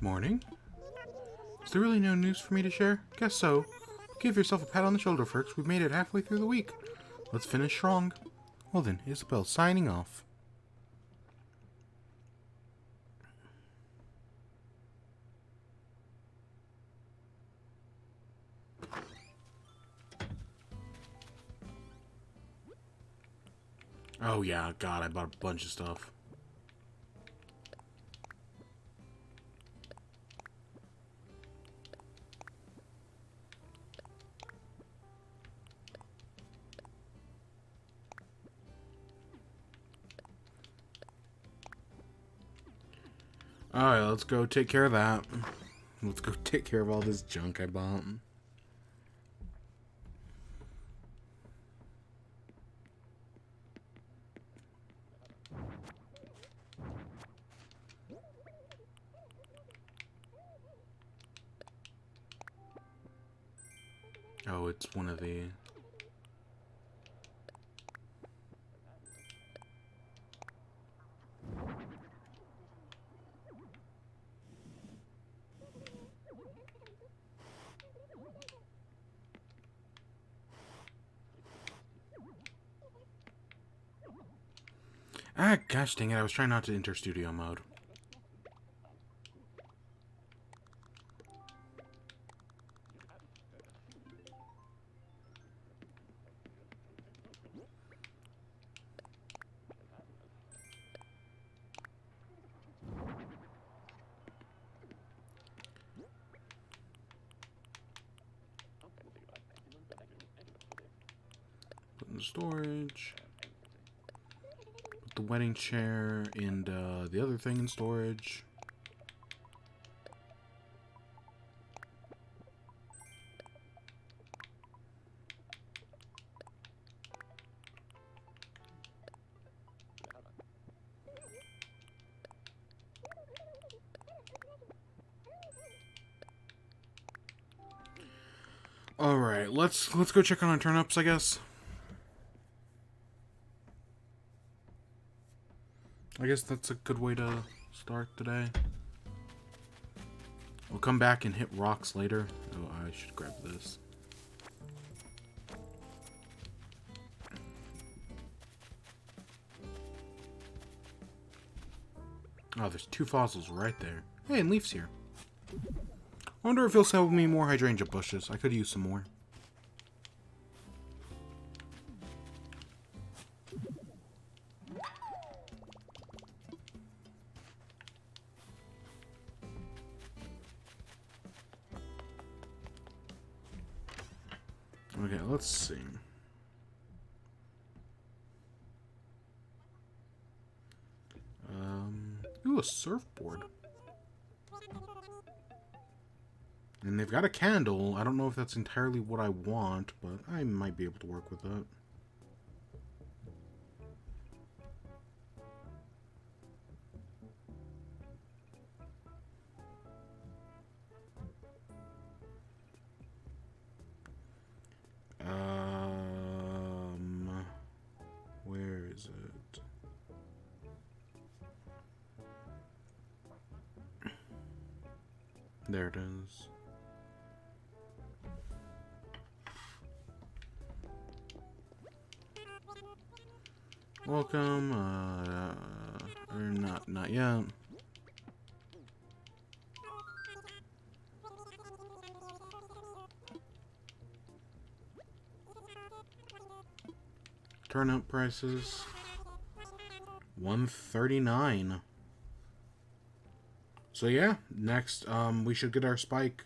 Morning. Is there really no news for me to share? Guess so. Give yourself a pat on the shoulder, Ferks. We've made it halfway through the week. Let's finish strong. Well then, Isabel signing off. Oh yeah, God, I bought a bunch of stuff. Alright, let's go take care of that. Let's go take care of all this junk I bought. Oh, it's one of the... Ah, gosh dang it, I was trying not to enter studio mode. Put in the storage. Put the wedding chair and the other thing in storage. Alright, let's go check on our turnips, I guess. I guess that's a good way to start today. We'll come back and hit rocks later. Oh, I should grab this. Oh, there's two fossils right there. Hey, and Leaf's here. I wonder if he'll sell me more hydrangea bushes. I could use some more. Okay, let's see. Ooh, a surfboard. And they've got a candle. I don't know if that's entirely what I want, but I might be able to work with that. Where is it? There it is. Welcome, or not yet. Turnip prices. 139. So yeah, next, we should get our spike.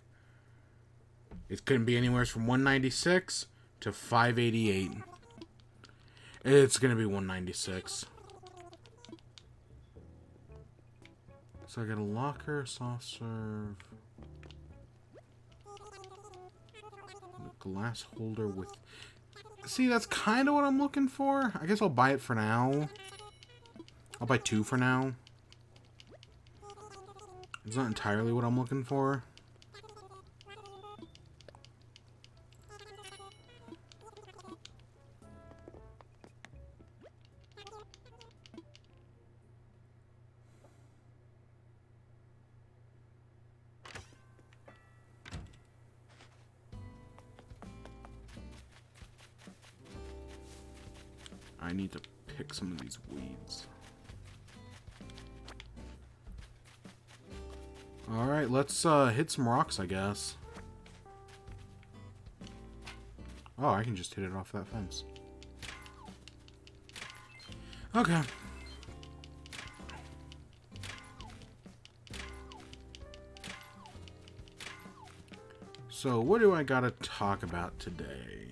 It couldn't be anywhere from 196 to 588. It's gonna be 196. So I got a locker, soft serve, a glass holder with... See, that's kind of what I'm looking for. I guess I'll buy it for now. I'll buy two for now. It's not entirely what I'm looking for. I need to pick some of these weeds. Alright, let's hit some rocks, I guess. Oh, I can just hit it off that fence. Okay. So, what do I gotta talk about today?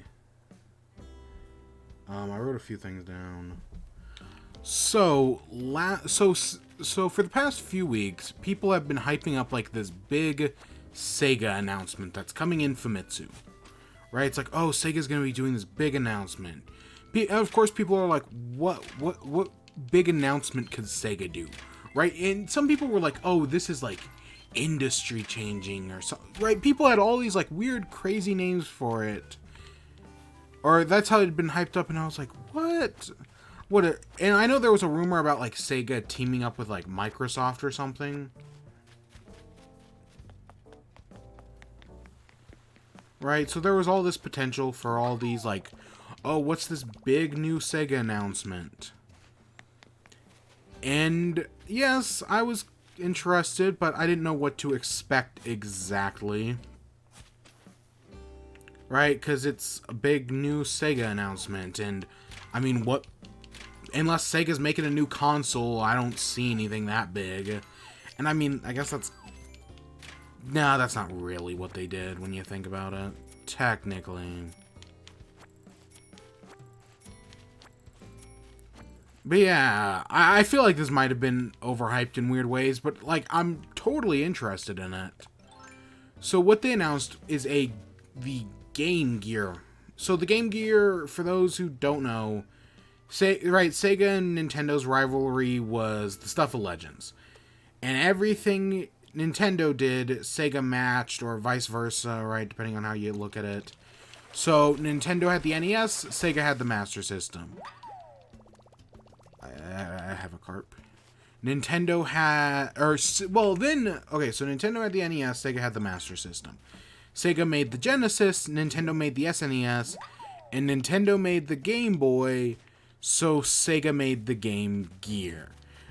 I wrote a few things down. So for the past few weeks, people have been hyping up like this big Sega announcement that's coming in Famitsu. Right? It's like, oh, Sega's gonna be doing this big announcement. Of course, people are like, what big announcement could Sega do? Right? And some people were like, oh, this is like industry changing or something. Right? People had all these like weird, crazy names for it. Or that's how it had been hyped up, and I was like, what? And I know there was a rumor about like Sega teaming up with like Microsoft or something. Right? So there was all this potential for all these like, oh, what's this big new Sega announcement? And yes, I was interested, but I didn't know what to expect exactly. Right? Because it's a big new Sega announcement, and I mean, what? Unless Sega's making a new console, I don't see anything that big. And I mean, I guess that's... Nah, that's not really what they did when you think about it. Technically. But yeah, I feel like this might have been overhyped in weird ways, but like, I'm totally interested in it. So what they announced is the Game Gear. So the Game Gear, for those who don't know, Sega and Nintendo's rivalry was the stuff of Legends. And everything Nintendo did, Sega matched, or vice versa, right, depending on how you look at it. So Nintendo had the NES, Sega had the Master System. I have a carp. Nintendo had, so Nintendo had the NES, Sega had the Master System. Sega made the Genesis, Nintendo made the SNES, and Nintendo made the Game Boy, so Sega made the Game Gear.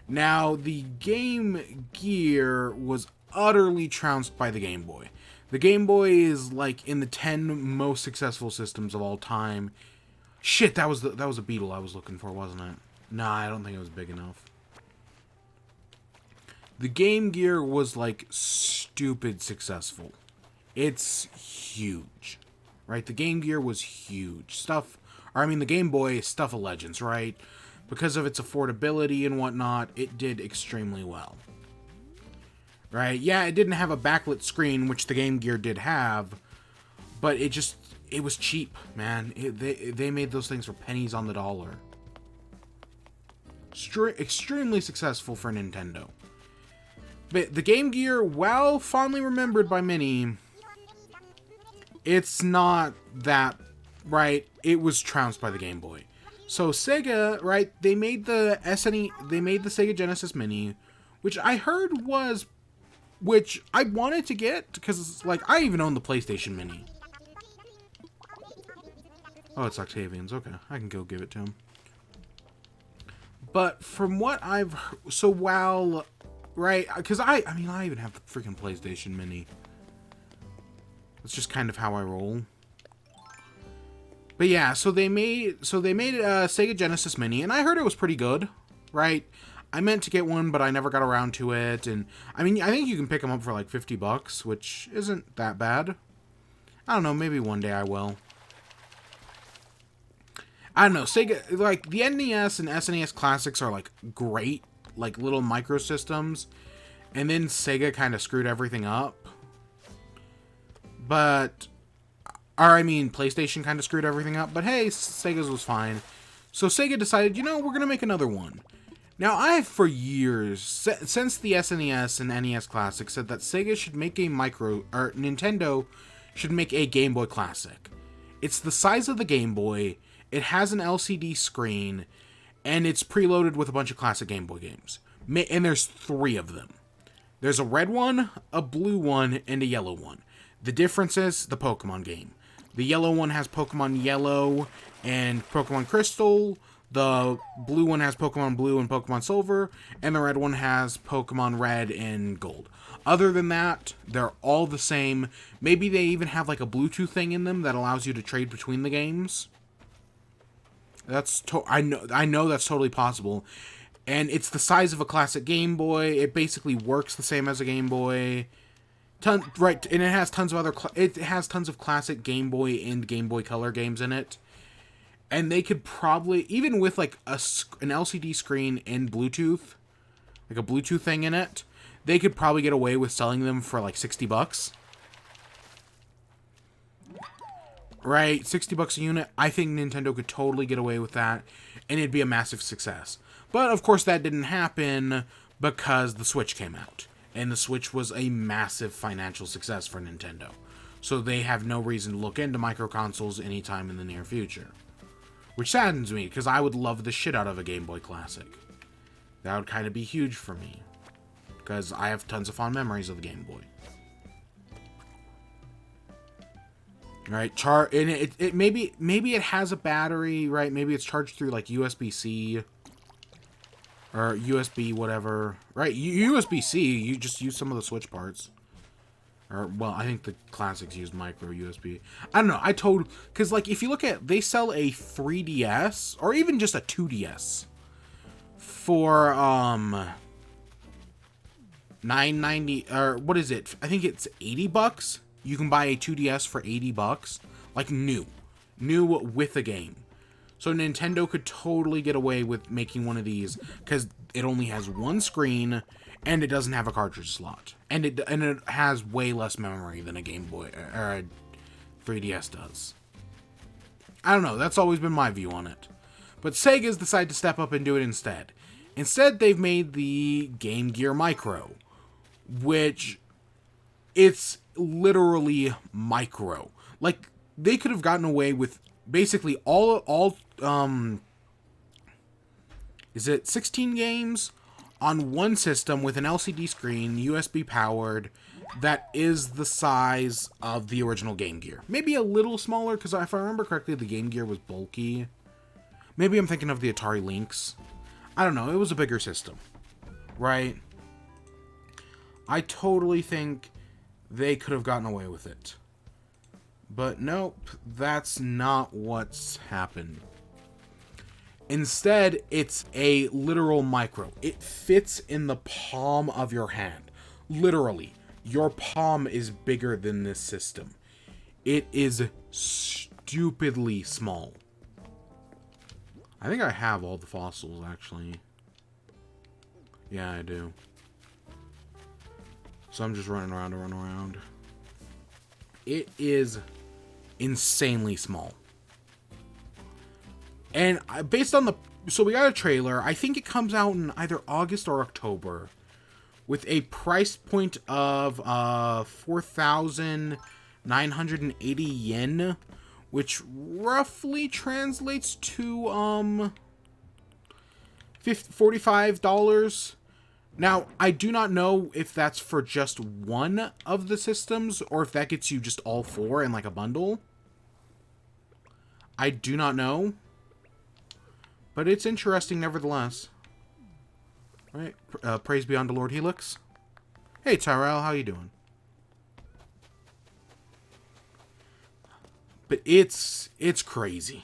Now, the Game Gear was utterly trounced by the Game Boy. The Game Boy is like in the 10 most successful systems of all time. Shit, that was a beetle I was looking for, wasn't it? Nah, I don't think it was big enough. The Game Gear was like stupid successful. It's huge, right? The Game Gear was huge. The Game Boy, stuff of Legends, right? Because of its affordability and whatnot, it did extremely well. Right? Yeah, it didn't have a backlit screen, which the Game Gear did have, but it was cheap, man. They made those things for pennies on the dollar. Extremely successful for Nintendo. But the Game Gear, while fondly remembered by many, it's not that, right? It was trounced by the Game Boy. So Sega, right, they made the Sega Genesis Mini, which I heard which I wanted to get, because, like, I even own the PlayStation Mini. Oh, it's Octavian's. Okay, I can go give it to him. But from what I've heard, so while, right, because I even have the freaking PlayStation Mini. That's just kind of how I roll. But yeah, so they made a Sega Genesis Mini, and I heard it was pretty good, right? I meant to get one, but I never got around to it, and I mean, I think you can pick them up for like $50, which isn't that bad. I don't know, maybe one day I will. I don't know, Sega, like, the NES and SNES classics are like great, like little micro systems, and then Sega kind of screwed everything up. PlayStation kind of screwed everything up, but hey, Sega's was fine. So Sega decided, we're going to make another one. Now, I have for years, since the SNES and NES Classic, said that Nintendo should make a Game Boy Classic. It's the size of the Game Boy, it has an LCD screen, and it's preloaded with a bunch of classic Game Boy games. And there's 3 of them. There's a red one, a blue one, and a yellow one. The difference is the Pokemon game. The yellow one has Pokemon Yellow and Pokemon Crystal. The blue one has Pokemon Blue and Pokemon Silver, and the red one has Pokemon Red and Gold. Other than that, they're all the same. Maybe they even have like a Bluetooth thing in them that allows you to trade between the games. I know that's totally possible. And it's the size of a classic Game Boy. It basically works the same as a Game Boy. Right, and it has tons of classic Game Boy and Game Boy Color games in it. And they could probably, even with like an LCD screen and Bluetooth, like a Bluetooth thing in it, they could probably get away with selling them for like $60. Right, $60 a unit. I think Nintendo could totally get away with that, and it'd be a massive success. But of course that didn't happen because the Switch came out. And the Switch was a massive financial success for Nintendo. So they have no reason to look into microconsoles anytime in the near future. Which saddens me, because I would love the shit out of a Game Boy Classic. That would kind of be huge for me. Because I have tons of fond memories of the Game Boy. Right, and it maybe it has a battery, right? Maybe it's charged through like USB-C. Or USB, whatever. Right, USB-C, you just use some of the Switch parts. Or, well, I think the classics use micro USB. I don't know, because, like, if you look at, they sell a 3DS, or even just a 2DS, for, $9.90, or, what is it? I think it's $80. You can buy a 2DS for $80. Like, new with a game. So Nintendo could totally get away with making one of these because it only has one screen and it doesn't have a cartridge slot. And it has way less memory than a Game Boy or a 3DS does. I don't know, that's always been my view on it. But Sega's decided to step up and do it instead. Instead, they've made the Game Gear Micro, which it's literally micro. Like, they could have gotten away with basically all is it 16 games on one system with an LCD screen, USB powered, that is the size of the original Game Gear. Maybe a little smaller, because if I remember correctly, the Game Gear was bulky. Maybe I'm thinking of the Atari Lynx. I don't know, it was a bigger system, right? I totally think they could have gotten away with it. But nope, that's not what's happened. Instead, it's a literal micro. It fits in the palm of your hand. Literally, your palm is bigger than this system. It is stupidly small. I think I have all the fossils, actually. Yeah, I do. So I'm just running around to run around. It is insanely small. And based on so we got a trailer. I think it comes out in either August or October with a price point of 4,980 yen, which roughly translates to $45. Now, I do not know if that's for just one of the systems or if that gets you just all four in like a bundle. I do not know. But it's interesting nevertheless. Right? Praise be unto Lord Helix. Hey Tyrell, how you doing? But it's crazy.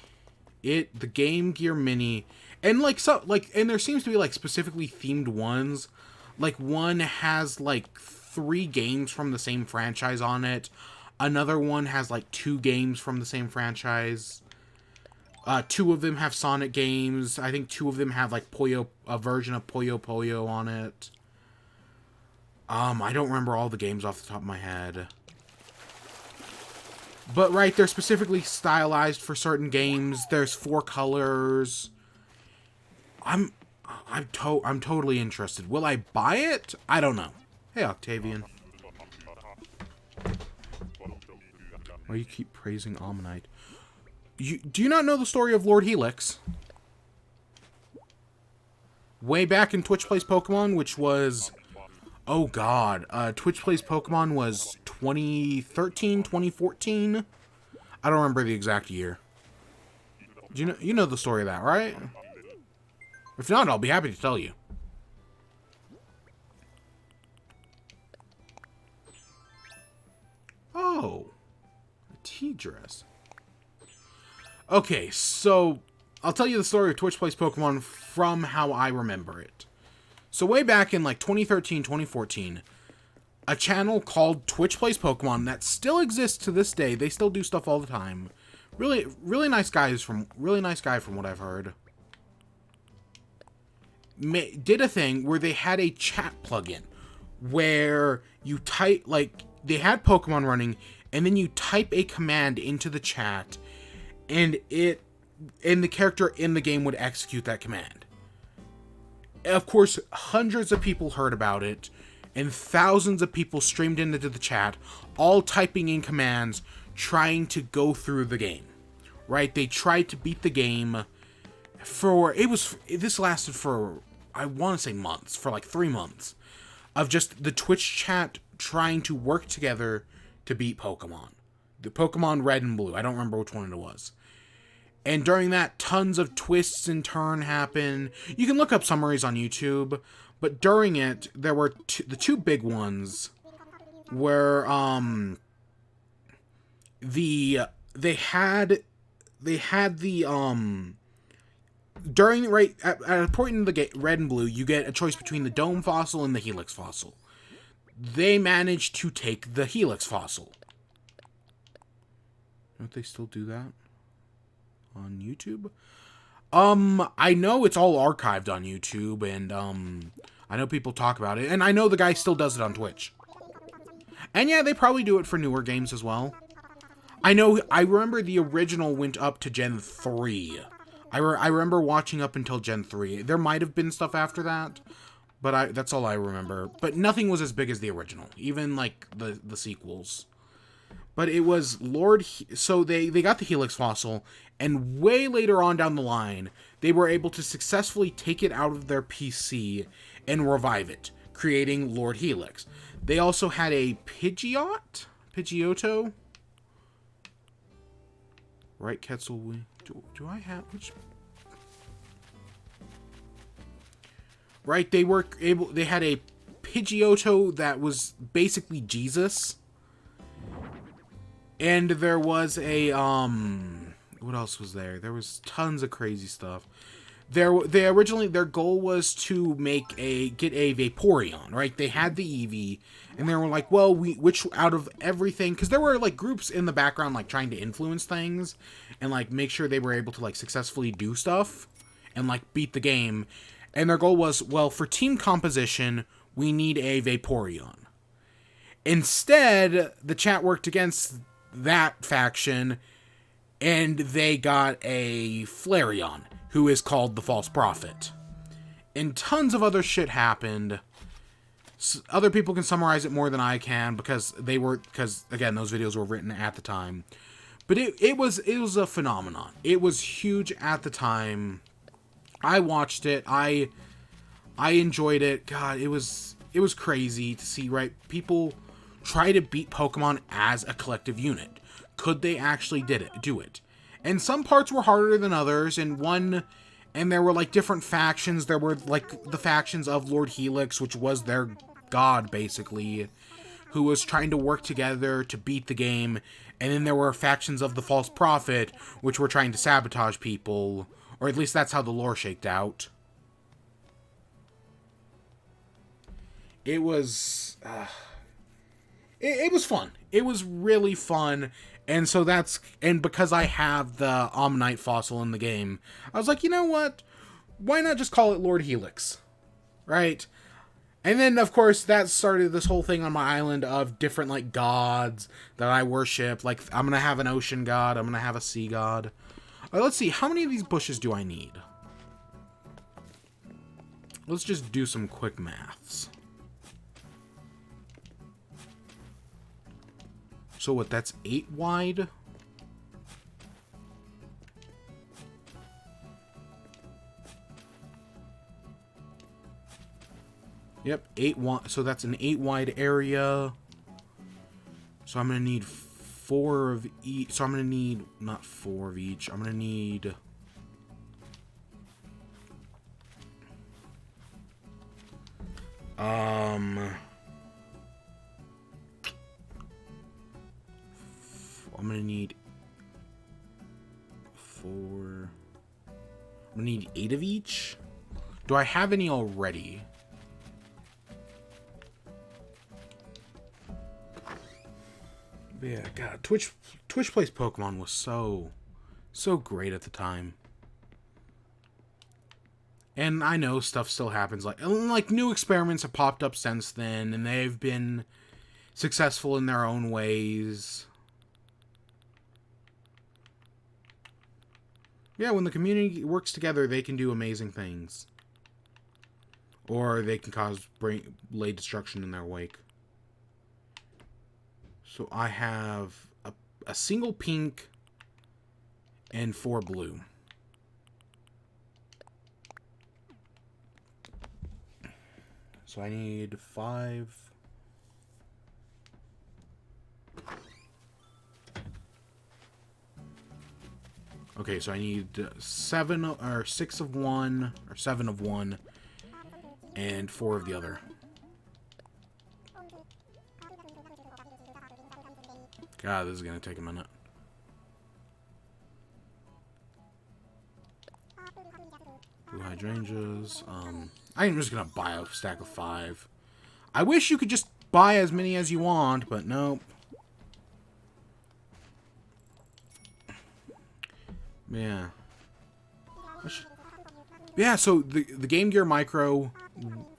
The Game Gear Mini, and and there seems to be like specifically themed ones. Like one has like 3 games from the same franchise on it. Another one has like 2 games from the same franchise. 2 of them have Sonic games. I think 2 of them have like a version of Puyo Puyo on it. I don't remember all the games off the top of my head. But right, they're specifically stylized for certain games. There's 4 colors. I'm totally interested. Will I buy it? I don't know. Hey, Octavian. Why you keep praising Ammonite? Do you not know the story of Lord Helix? Way back in Twitch Plays Pokemon, which was... Oh god. Twitch Plays Pokemon was 2013, 2014? I don't remember the exact year. You know the story of that, right? If not, I'll be happy to tell you. Oh, a tea dress. Okay, so I'll tell you the story of Twitch Plays Pokemon from how I remember it. So way back in like 2013, 2014, a channel called Twitch Plays Pokemon that still exists to this day. They still do stuff all the time. Really nice guy from what I've heard. Did a thing where they had a chat plugin where you type, like, they had Pokemon running, and then you type a command into the chat, and the character in the game would execute that command. Of course, hundreds of people heard about it, and thousands of people streamed into the chat, all typing in commands, trying to go through the game. Right? They tried to beat the game this lasted for, I want to say months, for like 3 months, of just the Twitch chat trying to work together to beat Pokemon. The Pokemon Red and Blue. I don't remember which one it was. And during that, tons of twists and turns happen. You can look up summaries on YouTube, but during it, there were the two big ones where they had during at a point in the game, Red and Blue, you get a choice between the Dome Fossil and the Helix Fossil. They managed to take the Helix Fossil. Don't they still do that on YouTube? I know it's all archived on YouTube, and I know people talk about it, and I know the guy still does it on Twitch. And yeah, they probably do it for newer games as well. I remember the original went up to Gen 3. I remember watching up until Gen 3. There might have been stuff after that, but that's all I remember. But nothing was as big as the original, even like the sequels. But it was so they got the Helix Fossil, and way later on down the line, they were able to successfully take it out of their PC and revive it, creating Lord Helix. They also had a Pidgeotto? Right, Quetzal? Do I have which? Right, they had a Pidgeotto that was basically Jesus. And there was a what else was there? There was tons of crazy stuff. Their goal was to get a Vaporeon, right? They had the Eevee, and they were like, well, which out of everything, because there were like groups in the background like trying to influence things and like make sure they were able to like successfully do stuff and like beat the game. And their goal was, well, for team composition, we need a Vaporeon. Instead, the chat worked against that faction, and they got a Flareon, who is called the False Prophet. And tons of other shit happened. Other people can summarize it more than I can, because again, those videos were written at the time. But it was a phenomenon. It was huge at the time. I watched it. I enjoyed it. God, it was crazy to see, right? People try to beat Pokemon as a collective unit. Could they actually do it? And some parts were harder than others, and there were like different factions. There were like the factions of Lord Helix, which was their god basically, who was trying to work together to beat the game. And then there were factions of the False Prophet, which were trying to sabotage people, or at least that's how the lore shaked out. It was it was fun. It was really fun. And so because I have the Omanyte fossil in the game, I was like, you know what? Why not just call it Lord Helix? Right? And then, of course, that started this whole thing on my island of different, like, gods that I worship. Like, I'm going to have an ocean god. I'm going to have a sea god. Let's see. How many of these bushes do I need? Let's just do some quick maths. So what, that's 8 wide? Yep, 8 wide. So that's an 8 wide area. So I'm going to need 4 of each. So I'm going to need, not 4 of each. I'm going to need I'm gonna need 4. I'm gonna need 8 of each. Do I have any already? But yeah, God, Twitch Plays Pokemon was so great at the time. And I know stuff still happens, like new experiments have popped up since then, and they've been successful in their own ways. Yeah, when the community works together, they can do amazing things. Or they can lay destruction in their wake. So I have a single pink and 4 blue. So I need 5. Okay, so I need 7 or 6 of one, or 7 of one, and 4 of the other. God, this is gonna take a minute. Blue hydrangeas. I'm just gonna buy a stack of 5. I wish you could just buy as many as you want, but nope. Yeah. Yeah, so the Game Gear Micro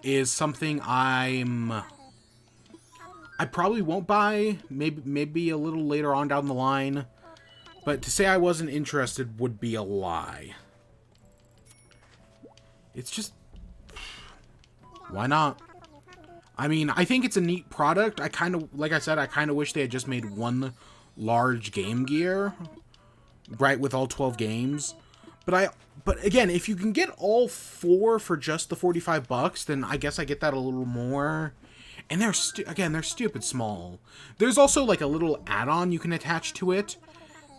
is something I probably won't buy, maybe a little later on down the line, but to say I wasn't interested would be a lie. It's just, why not? I mean, I think it's a neat product. I kind of, like I said, I kind of wish they had just made one large Game Gear, right, with all 12 games. But again, if you can get all 4 for just the $45, then I guess I get that a little more. And they're stupid small. There's also like a little add-on you can attach to it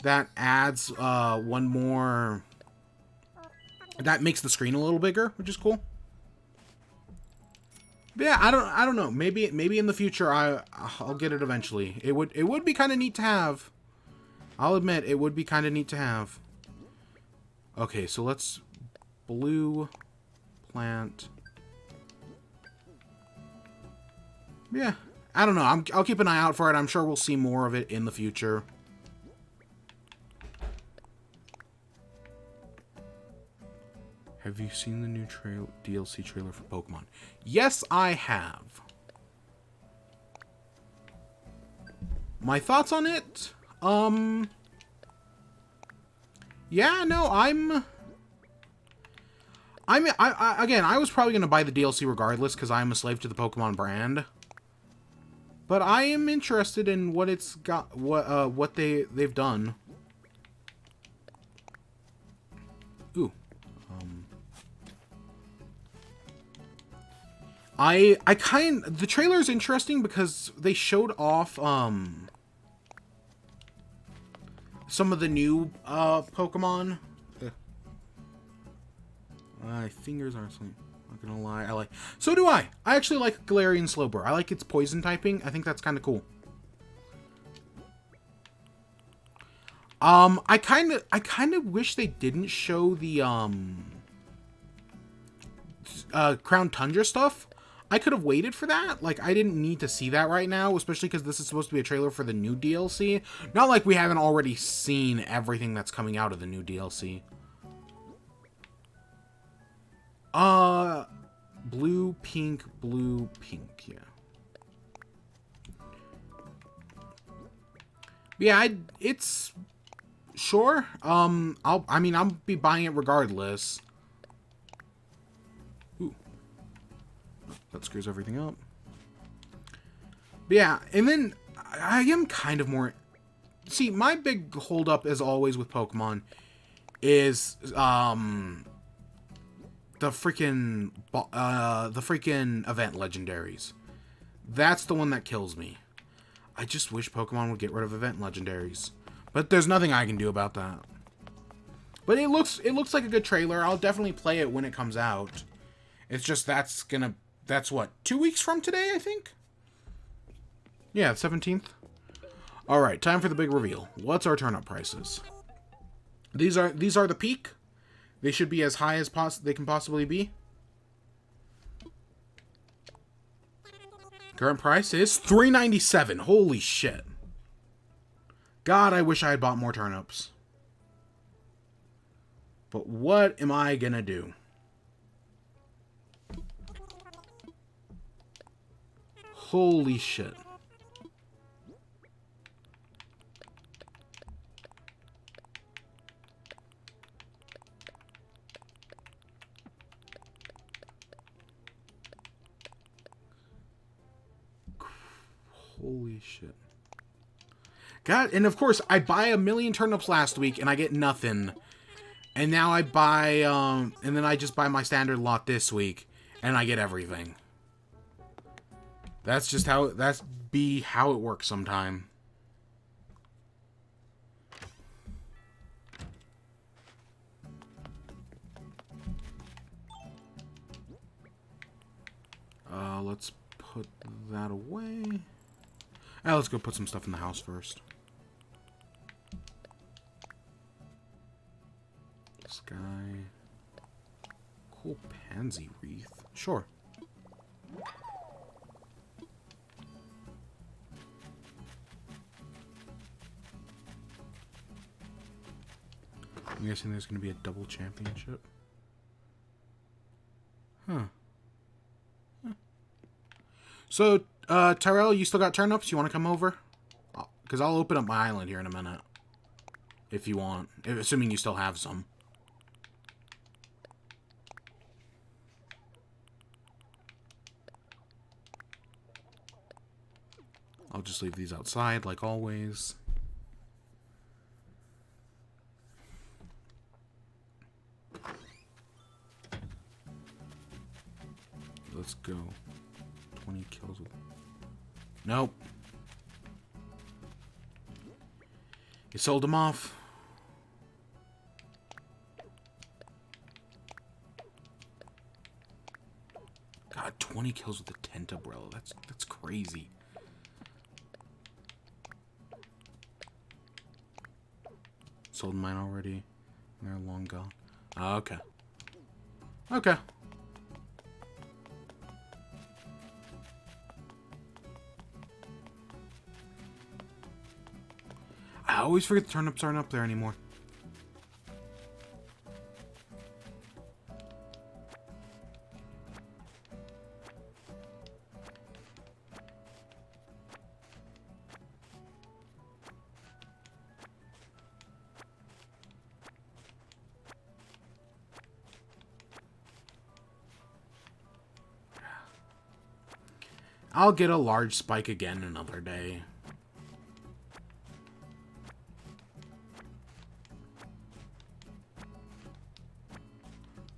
that adds one more. That makes the screen a little bigger, which is cool. But yeah, I don't know. Maybe in the future I'll get it eventually. It would be kind of neat to have. I'll admit it would be kind of neat to have. Okay, so let's blue plant. Yeah, I don't know. I'll keep an eye out for it. I'm sure we'll see more of it in the future. Have you seen the new DLC trailer for Pokemon? Yes, I have. My thoughts on it? Yeah, no, again, I was probably going to buy the DLC regardless because I'm a slave to the Pokemon brand. But I am interested in what it's got, what they've done. Ooh. The trailer is interesting because they showed off, some of the new, Pokemon. My fingers aren't sleeping. Not gonna lie. So do I. I actually like Galarian Slowbro. I like its poison typing. I think that's kind of cool. I kind of wish they didn't show the, Crown Tundra stuff. I could have waited for that. Like, I didn't need to see that right now, especially because this is supposed to be a trailer for the new DLC. Not like we haven't already seen everything that's coming out of the new DLC. Blue, pink, yeah. Yeah, it's... Sure. I'll be buying it regardless. Ooh. That screws everything up. But yeah, and then I am kind of more... See, my big holdup, as always with Pokemon, is, the freaking event legendaries. That's the one that kills me. I just wish Pokemon would get rid of event legendaries. But there's nothing I can do about that. But it looks like a good trailer. I'll definitely play it when it comes out. It's just that's gonna That's what, 2 weeks from today, I think? Yeah, 17th. Alright, time for the big reveal. What's our turnip prices? These are the peak. They should be as high as they can possibly be. Current price is $3.97. Holy shit. God, I wish I had bought more turnips. But what am I gonna do? Holy shit. Holy shit. God, and of course, I buy 1,000,000 turnips last week, and I get nothing. And now I buy, and then I just buy my standard lot this week, and I get everything. That's just how, how it works sometime. Let's put that away. Let's go put some stuff in the house first. Sky. Cool pansy wreath. Sure. I'm guessing there's going to be a double championship. Huh. So, Tyrell, you still got turnips? You want to come over? Because I'll open up my island here in a minute. If you want. Assuming you still have some. I'll just leave these outside, like always. Let's go. 20 kills. Nope. You sold them off. God, 20 kills with the tent umbrella. That's crazy. Sold mine already. They're long gone. Okay. Okay. I always forget the turnips aren't up there anymore. I'll get a large spike again another day.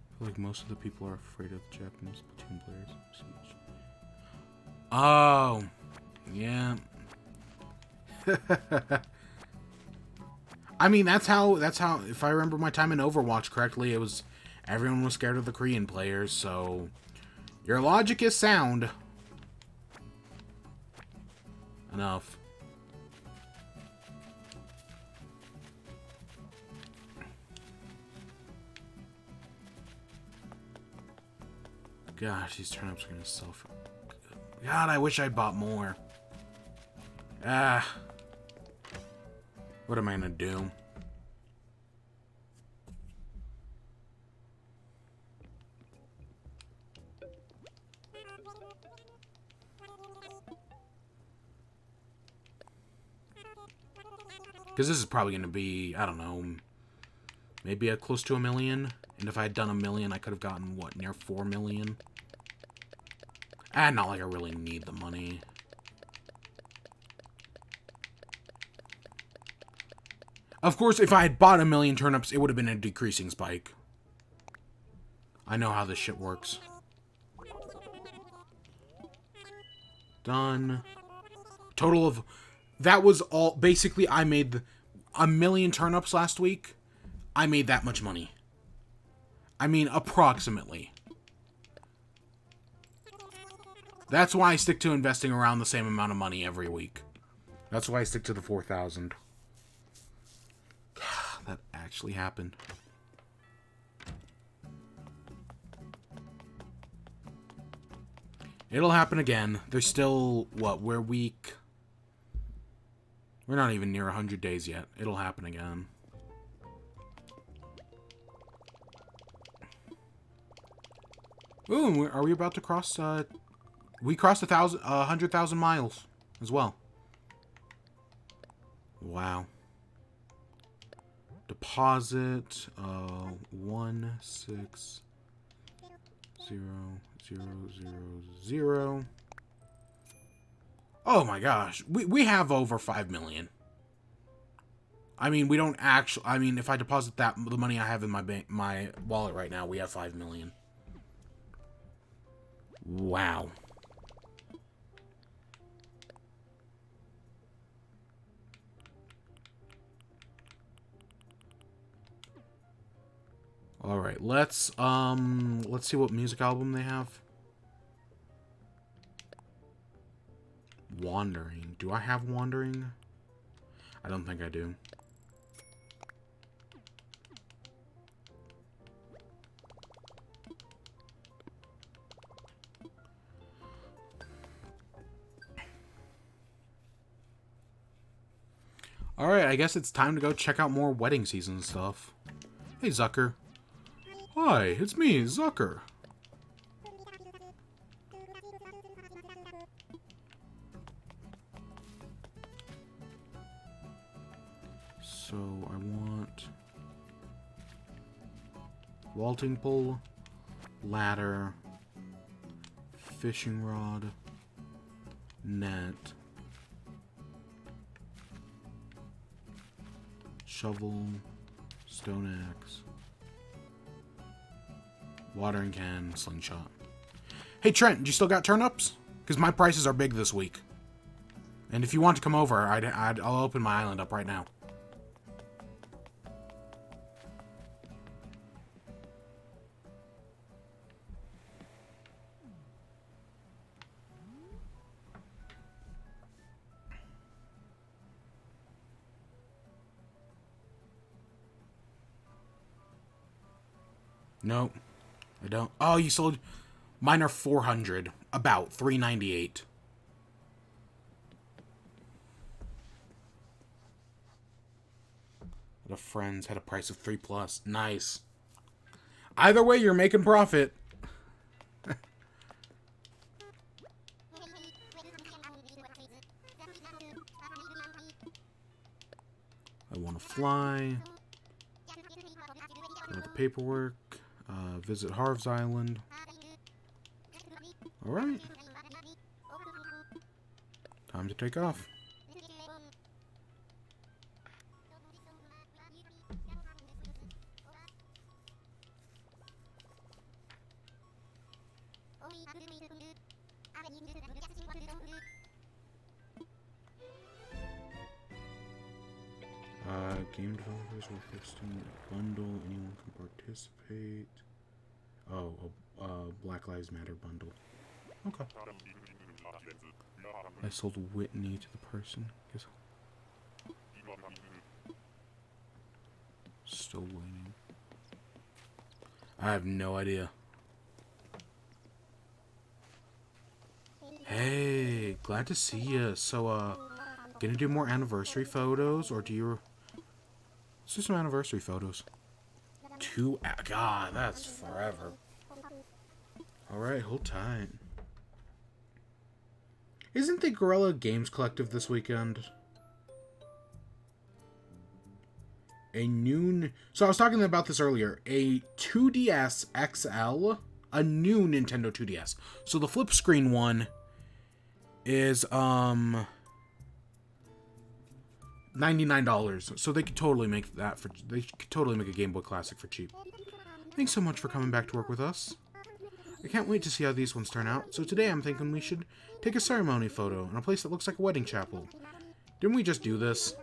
I feel like most of the people are afraid of Japanese platoon players. Siege. Oh, yeah. I mean, that's how, if I remember my time in Overwatch correctly, it was, everyone was scared of the Korean players, so your logic is sound. Enough. Gosh, these turnips are gonna sell for... God, I wish I'd bought more. Ah. What am I gonna do? Because this is probably going to be, I don't know, maybe close to 1 million. And if I had done 1 million, I could have gotten, what, near 4 million? Not like I really need the money. Of course, if I had bought 1 million turnips, it would have been a decreasing spike. I know how this shit works. Done. Total of... That was all... Basically, I made 1 million turnips last week. I made that much money. I mean, approximately. That's why I stick to investing around the same amount of money every week. That's why I stick to the 4,000. That actually happened. It'll happen again. There's still, what, we're week... We're not even near 100 days yet. It'll happen again. Ooh, are we about to cross, we crossed 100,000 miles as well. Wow. Deposit, 160,000. Oh my gosh, we have over 5 million. I mean, we don't actually. I mean, if I deposit the money I have in my wallet right now, we have 5 million. Wow. All right, let's see what music album they have. Wandering. Do I have Wandering? I don't think I do. Alright, I guess it's time to go check out more wedding season stuff. Hey, Zucker. Hi, it's me, Zucker. So, I want... vaulting pole, ladder, fishing rod, net, shovel, stone axe, watering can, slingshot. Hey Trent, do you still got turnips? Because my prices are big this week. And if you want to come over, I'll open my island up right now. Nope. I don't. Oh, you sold... Mine are 400. About 398. The friends had a price of 3+. Nice. Either way, you're making profit. I want to fly. Go with the paperwork. Visit Harv's Island. Alright. Time to take off. Game developers will hosting a bundle. Anyone can participate. Oh, Black Lives Matter bundle. Okay. I sold Whitney to the person. Guess. Still waiting. I have no idea. Hey, glad to see you. So, gonna do more anniversary photos, or do you... Let's do some anniversary photos. God, that's forever. Alright, hold tight. Isn't the Guerrilla Games Collective this weekend? So I was talking about this earlier. A 2DS XL, a new Nintendo 2DS. So the flip screen one is $99. So they could totally make that for... They could totally make a Game Boy Classic for cheap. Thanks so much for coming back to work with us. I can't wait to see how these ones turn out. So today I'm thinking we should take a ceremony photo in a place that looks like a wedding chapel. Didn't we just do this?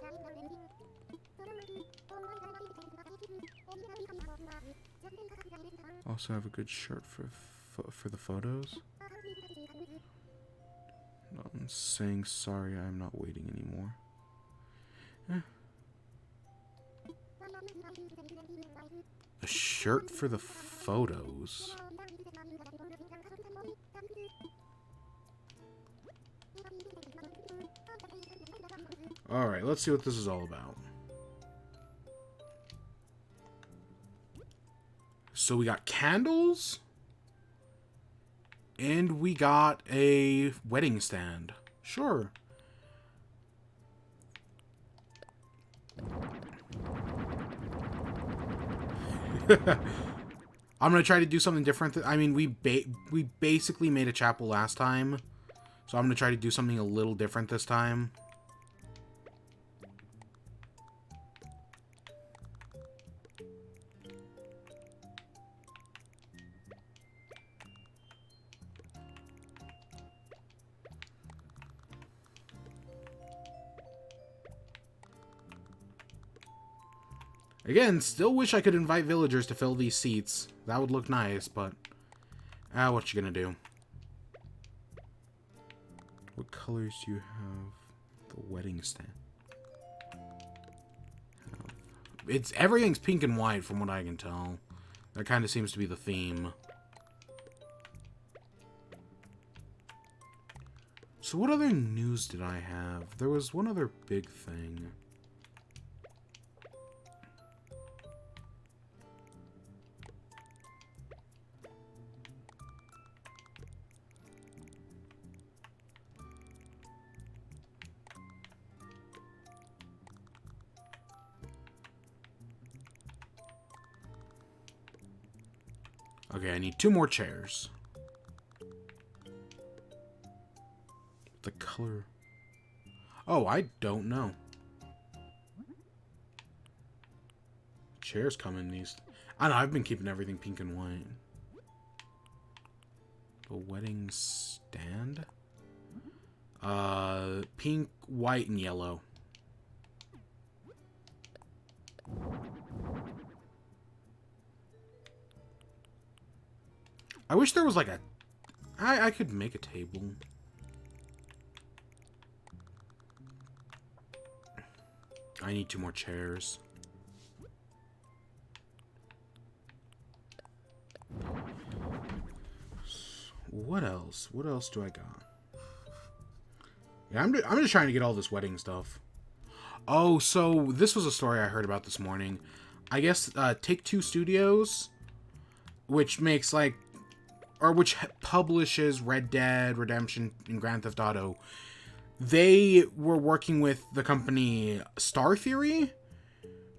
Also have a good shirt for the photos. saying sorry, I'm not waiting anymore. Eh. A shirt for the photos. Alright, let's see what this is all about. So we got candles. And we got a wedding stand. Sure. I'm gonna try to do something different. I mean, we basically made a chapel last time, so I'm gonna try to do something a little different this time. Again, still wish I could invite villagers to fill these seats. That would look nice, but... what you gonna do? What colors do you have? The wedding stand. Everything's pink and white from what I can tell. That kind of seems to be the theme. So what other news did I have? There was one other big thing. Okay, I need 2 more chairs. The color... Oh, I don't know. Chairs come in these... I don't know, I've been keeping everything pink and white. The wedding stand? Pink, white, and yellow. I wish there was like a... I could make a table. I need 2 more chairs. What else? What else do I got? Yeah, I'm just trying to get all this wedding stuff. Oh, so this was a story I heard about this morning. I guess Take-Two Studios, which makes like... or which publishes Red Dead Redemption and Grand Theft Auto, they were working with the company Star Theory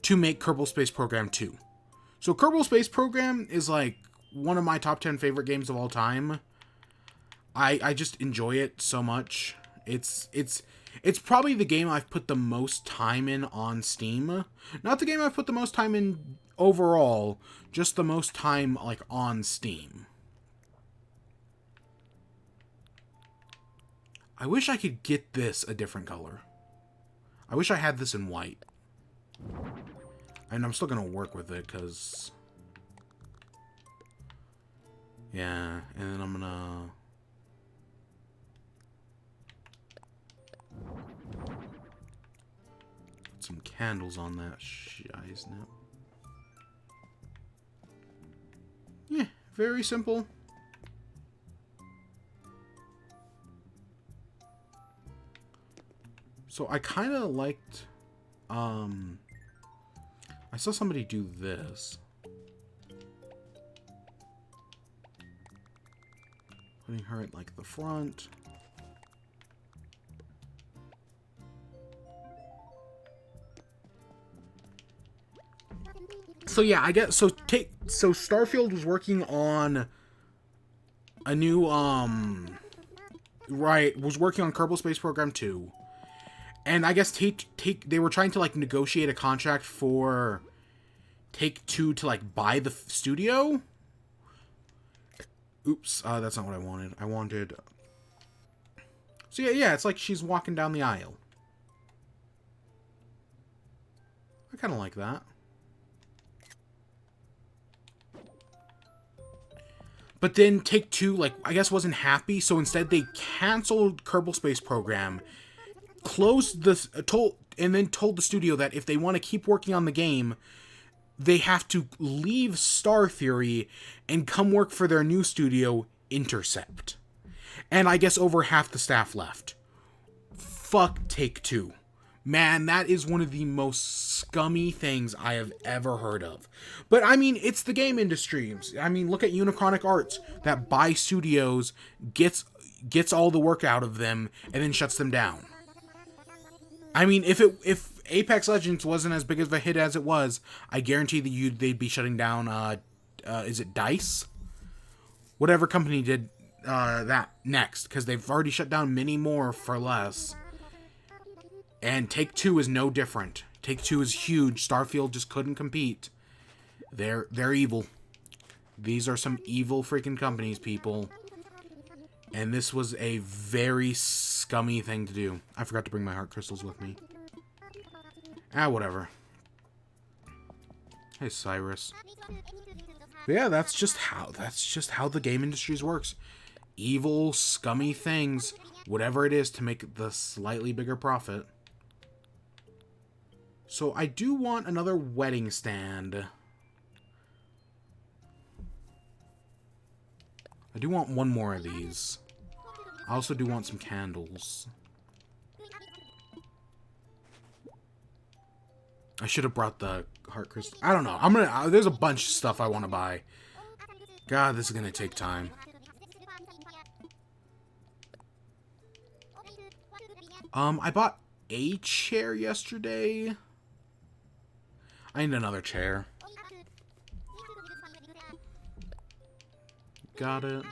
to make Kerbal Space Program 2. So Kerbal Space Program is like one of my top 10 favorite games of all time. I just enjoy it so much. It's probably the game I've put the most time in on Steam. Not the game I've put the most time in overall, just the most time like on Steam. I wish I could get this a different color. I wish I had this in white. And I'm still going to work with it, because... yeah, and then I'm going to... put some candles on that shiznip. Yeah, very simple. So I kind of liked, I saw somebody do this. Putting her at, like, the front. So yeah, I guess, so Starfield was working on a new, was working on Kerbal Space Program 2. And I guess they were trying to, like, negotiate a contract for Take-Two to, like, buy the studio. Oops, that's not what I wanted. I wanted... So yeah, it's like she's walking down the aisle. I kind of like that. But then Take-Two, like, I guess wasn't happy, so instead they canceled Kerbal Space Program, closed the told the studio that if they want to keep working on the game, they have to leave Star Theory and come work for their new studio, Intercept. And I guess over half the staff left. Fuck Take-Two. Man, that is one of the most scummy things I have ever heard of. But, I mean, it's the game industry. I mean, look at Unichronic Arts, that buys studios, gets all the work out of them, and then shuts them down. I mean, if Apex Legends wasn't as big of a hit as it was, I guarantee that they'd be shutting down, is it DICE? Whatever company did that next, because they've already shut down many more for less. And Take-Two is no different. Take-Two is huge. Starfield just couldn't compete. They're evil. These are some evil freaking companies, people. And this was a very scummy thing to do. I forgot to bring my heart crystals with me. Whatever. Hey, Cyrus. But yeah, that's just how the game industry works. Evil, scummy things, whatever it is to make the slightly bigger profit. So I do want another wedding stand. I do want one more of these. I also do want some candles. I should have brought the heart crystal. I don't know. There's a bunch of stuff I want to buy. God, this is gonna take time. I bought a chair yesterday. I need another chair. Got it.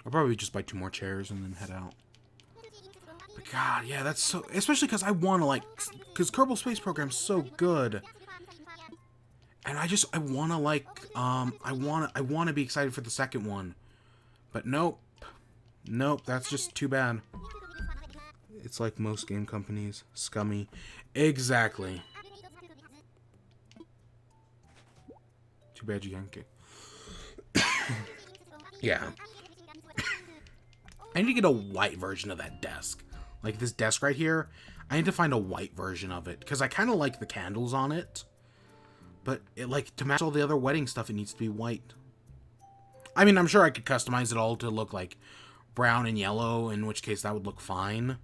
I'll probably just buy 2 more chairs and then head out. But God, yeah, that's so... Especially because I want to, like... Because Kerbal Space Program's so good. And I want to, like... I want to be excited for the second one. But nope. Nope, that's just too bad. It's like most game companies. Scummy. Exactly. Too bad you can't get... Yeah. I need to get a white version of that desk. Like this desk right here. I need to find a white version of it. Because I kind of like the candles on it. But to match all the other wedding stuff, it needs to be white. I mean, I'm sure I could customize it all to look like brown and yellow. In which case that would look fine.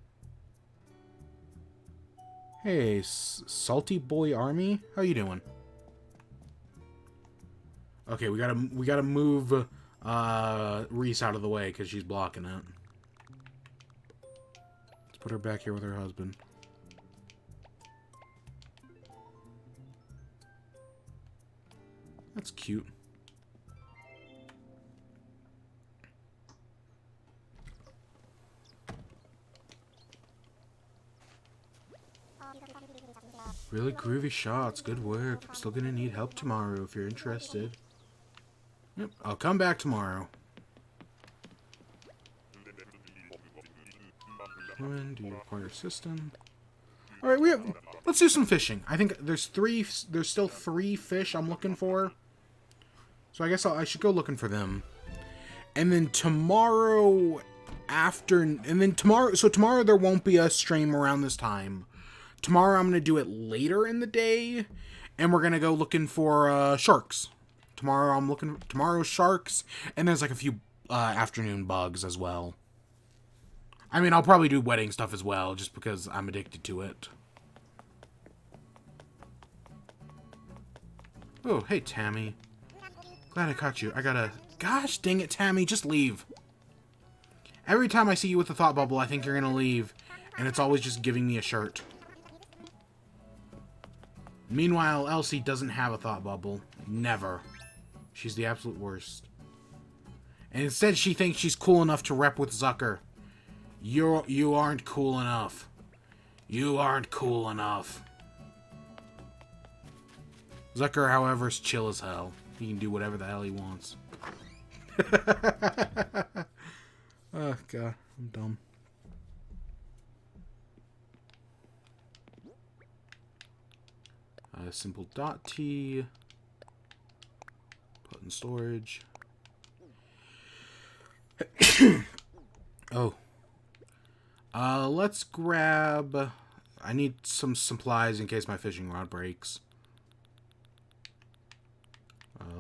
Hey, Salty Boy Army, how you doing? Okay, we gotta move Reese out of the way because she's blocking it. Let's put her back here with her husband. That's cute. Really groovy shots. Good work. I'm still gonna need help tomorrow if you're interested. Yep, I'll come back tomorrow. When do you require system? Alright, let's do some fishing. I think there's still 3 fish I'm looking for. So I guess I should go looking for them. And then tomorrow tomorrow there won't be a stream around this time. Tomorrow I'm going to do it later in the day, and we're going to go looking for sharks. Tomorrow's sharks, and there's like a few afternoon bugs as well. I mean, I'll probably do wedding stuff as well, just because I'm addicted to it. Oh, hey, Tammy. Glad I caught you. Gosh dang it, Tammy, just leave. Every time I see you with a thought bubble, I think you're going to leave, and it's always just giving me a shirt. Meanwhile, Elsie doesn't have a thought bubble. Never. She's the absolute worst. And instead, she thinks she's cool enough to rep with Zucker. You aren't cool enough. You aren't cool enough. Zucker, however, is chill as hell. He can do whatever the hell he wants. Oh, God. I'm dumb. Simple dot T. Put in storage. Oh. Let's grab... I need some supplies in case my fishing rod breaks.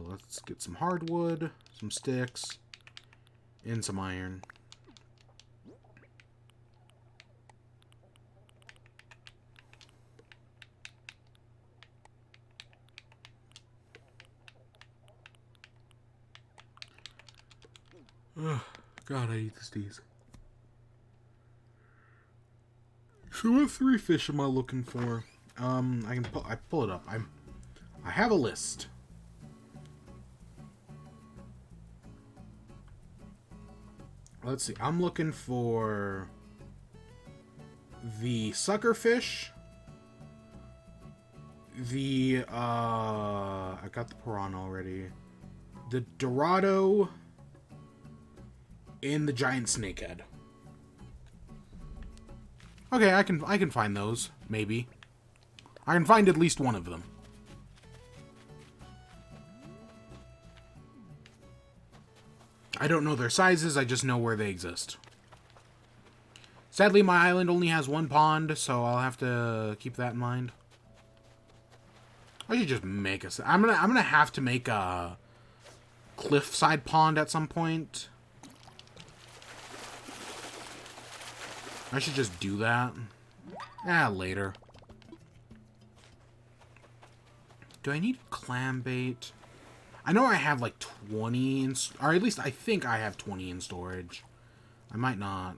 Let's get some hardwood, some sticks, and some iron. Ugh, God, I hate this tease. So what 3 fish am I looking for? I pull it up. I have a list. Let's see. I'm looking for the suckerfish. I got the piranha already. The dorado and the giant snakehead. Okay, I can find those, maybe. I can find at least one of them. I don't know their sizes, I just know where they exist. Sadly, my island only has 1 pond, so I'll have to keep that in mind. I should just make a... I'm gonna have to make a cliffside pond at some point. I should just do that. Later. Do I need clam bait? I know I have like 20 in... Or at least I think I have 20 in storage. I might not.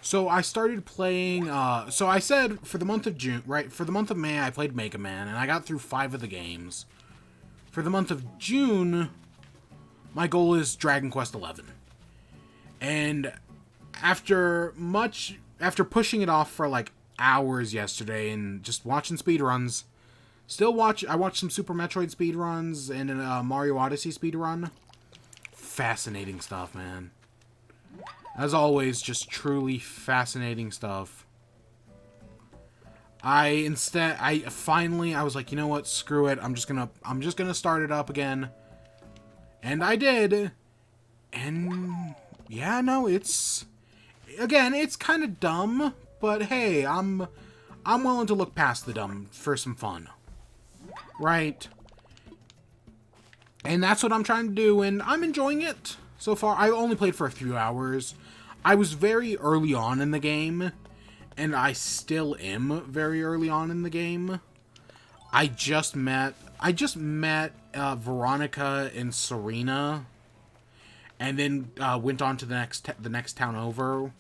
So I started playing... so I said for the month of June... Right, for the month of May I played Mega Man. And I got through 5 of the games. For the month of June, my goal is Dragon Quest XI. And after pushing it off for like hours yesterday and just watching speedruns, I watched some Super Metroid speedruns and a Mario Odyssey speedrun. Fascinating stuff, man. As always, just truly fascinating stuff. I was like, you know what, screw it. I'm just gonna start it up again. And I did. And yeah, no, it's kind of dumb, but hey, I'm willing to look past the dumb for some fun. Right? And that's what I'm trying to do, and I'm enjoying it so far. I only played for a few hours. I was very early on in the game. And I still am very early on in the game. I just met Veronica and Serena, and then went on to the next town over.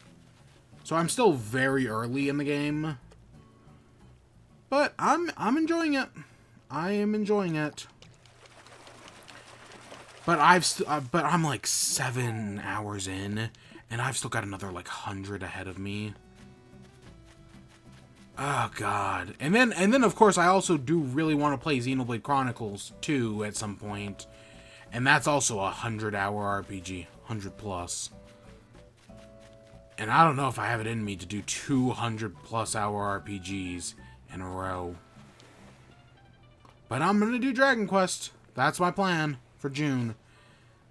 So I'm still very early in the game, but I'm enjoying it. I am enjoying it. But I'm like 7 hours in, and I've still got another like 100 ahead of me. Oh, God. And then, of course, I also do really want to play Xenoblade Chronicles 2 at some point. And that's also a 100-hour RPG. 100+. And I don't know if I have it in me to do 200+ hour RPGs in a row. But I'm going to do Dragon Quest. That's my plan for June.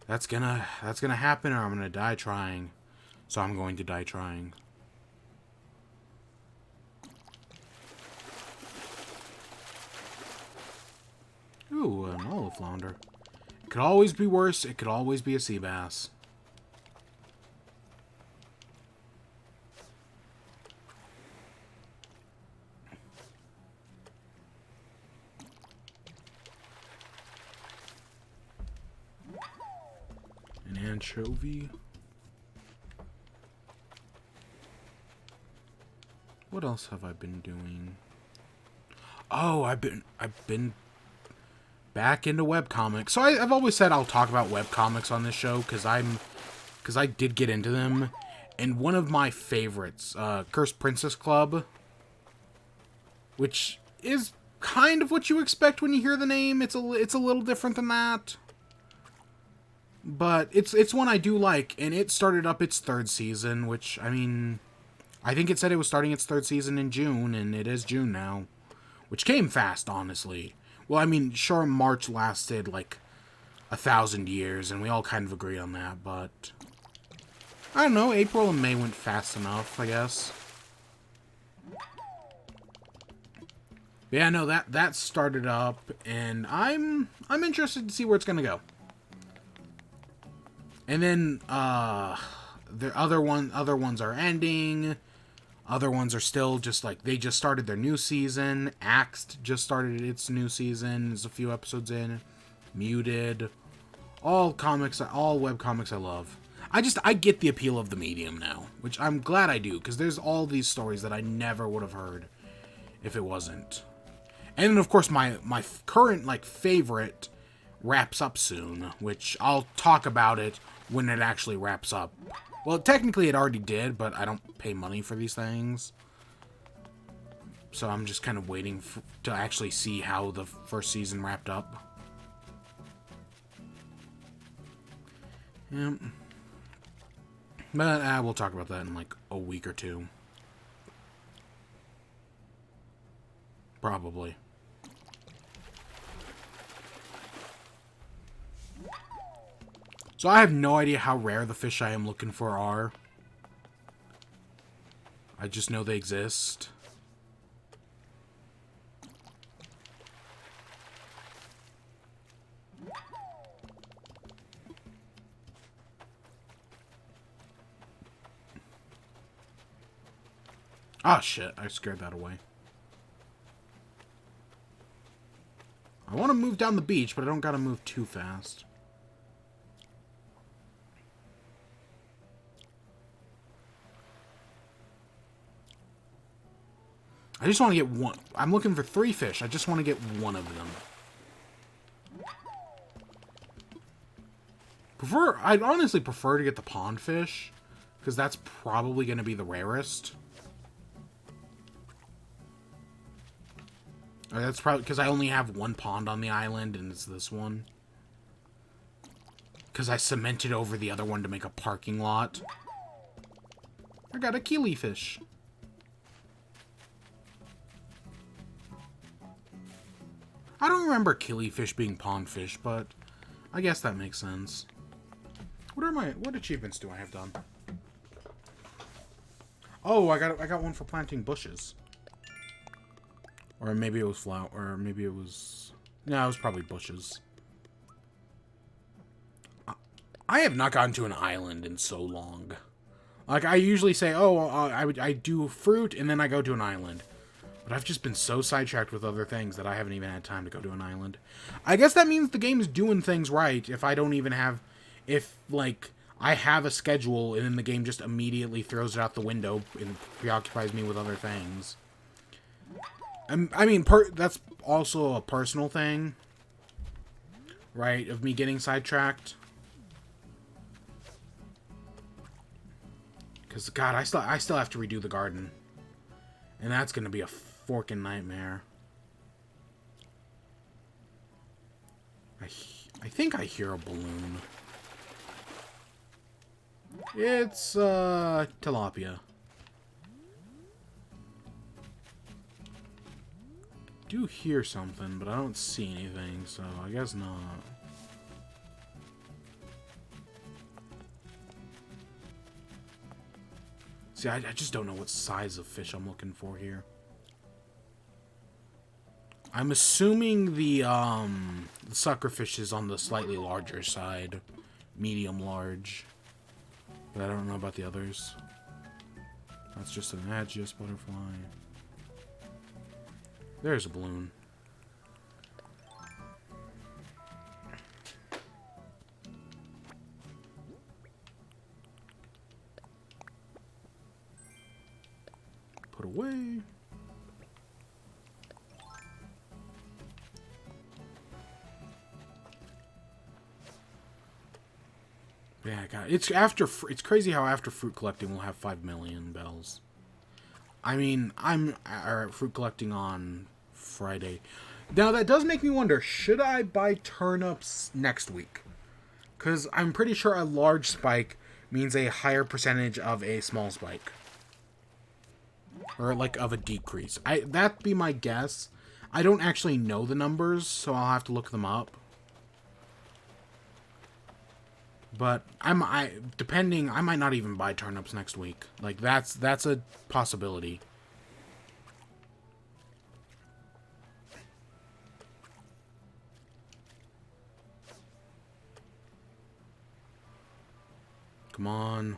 That's gonna happen, or I'm going to die trying. So I'm going to die trying. Ooh, an olive flounder. It could always be worse. It could always be a sea bass. An anchovy. What else have I been doing? Oh, I've been back into webcomics. So I've always said I'll talk about webcomics on this show because I did get into them. And one of my favorites, Cursed Princess Club, which is kind of what you expect when you hear the name. It's a little different than that, but it's one I do like, and it started up its 3rd season, which, I mean, I think it said it was starting its third season in June, and it is June now. Which came fast, honestly. Well, I mean, sure, March lasted like 1,000 years, and we all kind of agree on that, but I don't know, April and May went fast enough, I guess. But yeah, no, that started up, and I'm interested to see where it's gonna go. And then the other ones are ending. Other ones are still just like, they just started their new season. Axed just started its new season. There's a few episodes in. Muted. All webcomics I love. I get the appeal of the medium now, which I'm glad I do, because there's all these stories that I never would have heard if it wasn't. And then, of course, my current, like, favorite wraps up soon, which I'll talk about it when it actually wraps up. Well, technically it already did, but I don't pay money for these things. So I'm just kind of waiting to actually see how the first season wrapped up. Yeah. But we'll talk about that in like a week or two. Probably. So I have no idea how rare the fish I am looking for are. I just know they exist. Ah, shit. I scared that away. I want to move down the beach, but I don't gotta move too fast. I just want to get one. I'm looking for 3 fish. I just want to get one of them. I'd honestly prefer to get the pond fish, because that's probably going to be the rarest. Or that's probably because I only have one pond on the island, and it's this one. Because I cemented over the other one to make a parking lot. I got a killifish. I don't remember killifish being pond fish, but I guess that makes sense. What achievements do I have done? Oh, I got one for planting bushes. Or maybe it was flower, or maybe it was... No, it was probably bushes. I have not gotten to an island in so long. Like, I usually say, oh, I do fruit, and then I go to an island. But I've just been so sidetracked with other things that I haven't even had time to go to an island. I guess that means the game's doing things right if I don't even have... If, like, I have a schedule and then the game just immediately throws it out the window and preoccupies me with other things. I mean, that's also a personal thing, right? Of me getting sidetracked. Because, God, I still have to redo the garden. And that's going to be a forking nightmare. I think I hear a balloon. It's, tilapia. I do hear something, but I don't see anything, so I guess not. See, I just don't know what size of fish I'm looking for here. I'm assuming the suckerfish is on the slightly larger side. Medium large. But I don't know about the others. That's just an Agios butterfly. There's a balloon. Put away. Yeah, God, it's crazy how after fruit collecting we'll have 5 million bells. I mean, I'm fruit collecting on Friday. Now that does make me wonder, should I buy turnips next week? Because I'm pretty sure a large spike means a higher percentage of a small spike. Or, like, of a decrease. That'd be my guess. I don't actually know the numbers, so I'll have to look them up. But depending, I might not even buy turnips next week. Like, that's a possibility. Come on.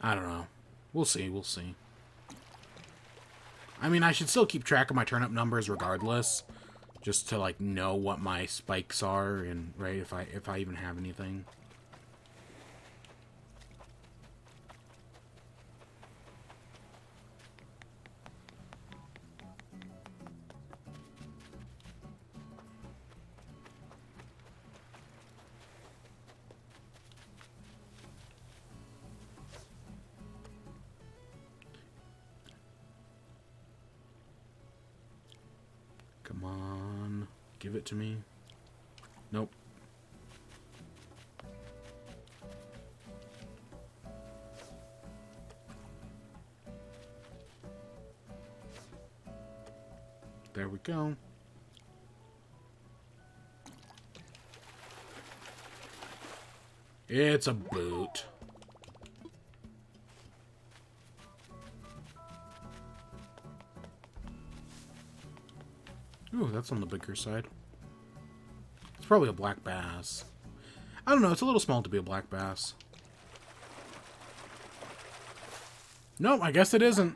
I don't know. We'll see, we'll see. I mean, I should still keep track of my turnip numbers regardless. Just to, like, know what my spikes are and, right, if I even have anything. Come on. Give it to me. Nope. There we go. It's a boot. Ooh, that's on the bigger side. It's probably a black bass. I don't know, it's a little small to be a black bass. Nope, I guess it isn't.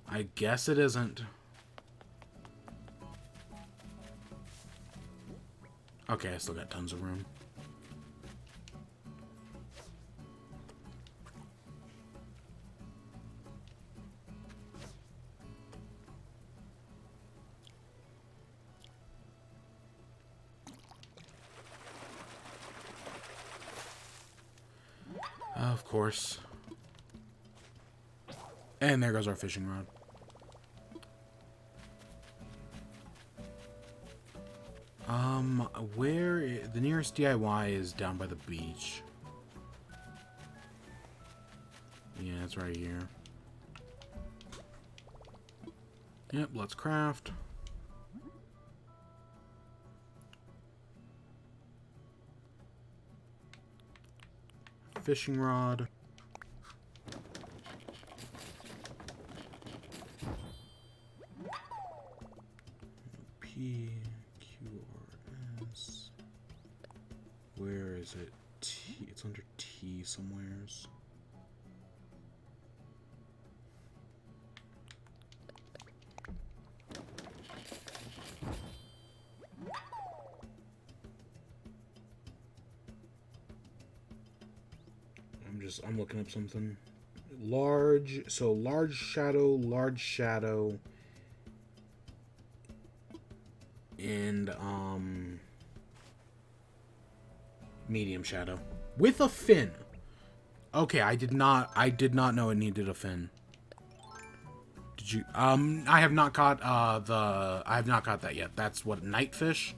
I guess it isn't. Okay, I still got tons of room. Of course. And there goes our fishing rod. The nearest DIY is down by the beach. Yeah, it's right here. Yep, let's craft. Fishing rod. PQRS. Where is it? T. It's under T somewheres. I'm looking up something. Large shadow, and medium shadow with a fin. Okay, I did not know it needed a fin. Did you? I have not caught I have not caught that yet. That's what, nightfish,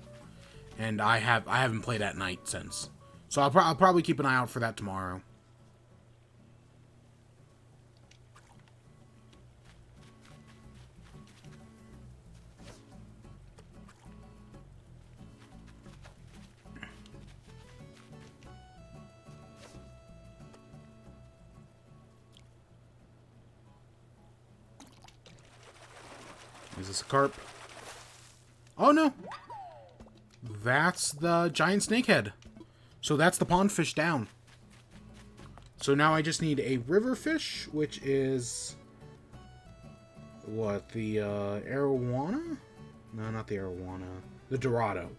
and I haven't played at night since. So I'll probably keep an eye out for that tomorrow. Is this a carp? Oh, no. That's the giant snakehead. So that's the pond fish down. So now I just need a river fish, which is... what? The arowana? No, not the arowana. The dorado,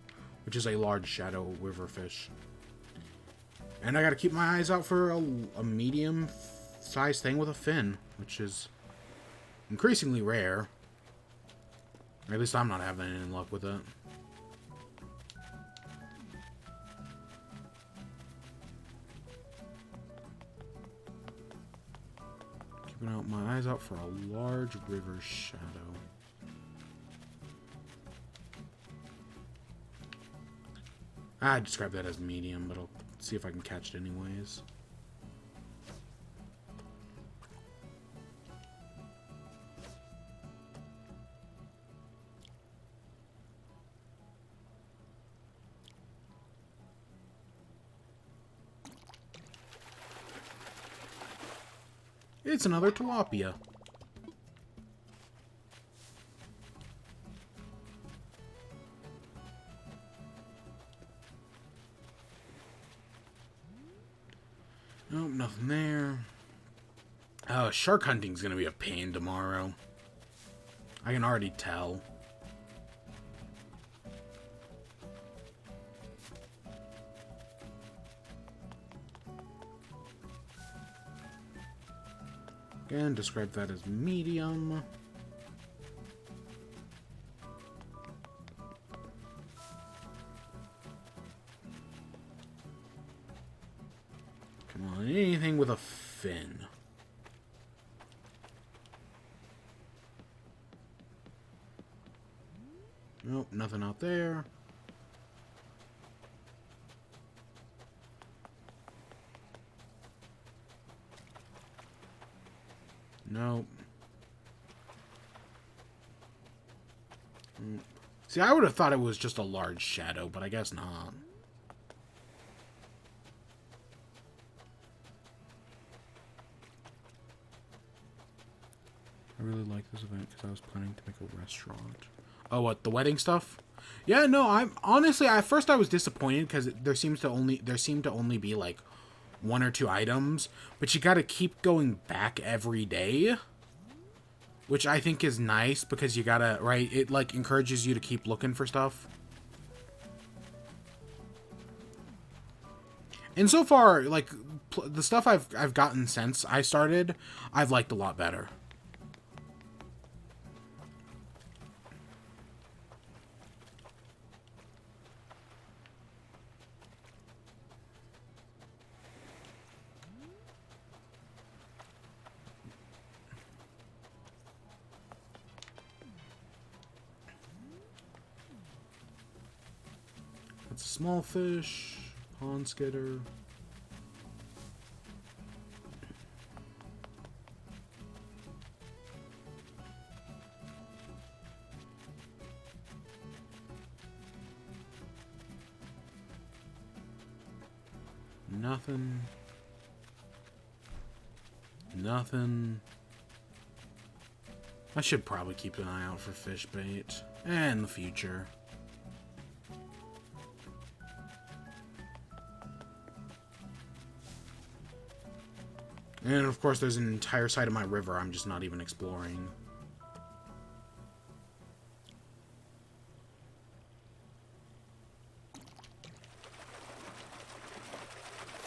which is a large shadow river fish. And I gotta keep my eyes out for a medium-sized thing with a fin, which is increasingly rare. Or at least I'm not having any luck with it. Keeping out my eyes out for a large river shadow. I describe that as medium, but I'll see if I can catch it anyways. It's another tilapia. Nope, nothing there. Oh, shark hunting's gonna be a pain tomorrow. I can already tell. Again, describe that as medium. Come on, anything with a fin. Nope, nothing out there. Nope. See, I would have thought it was just a large shadow, but I guess not. I really like this event because I was planning to make a restaurant. Oh, what, the wedding stuff? Yeah, no, I'm honestly, at first I was disappointed because there seemed to only be like 1 or 2 items, but you got to keep going back every day, which I think is nice because you gotta, right, it like encourages you to keep looking for stuff. And so far, like the stuff I've gotten since I started, I've liked a lot better. That's a small fish, pond skitter. Nothing. Nothing. I should probably keep an eye out for fish bait in the future. And of course there's an entire side of my river I'm just not even exploring.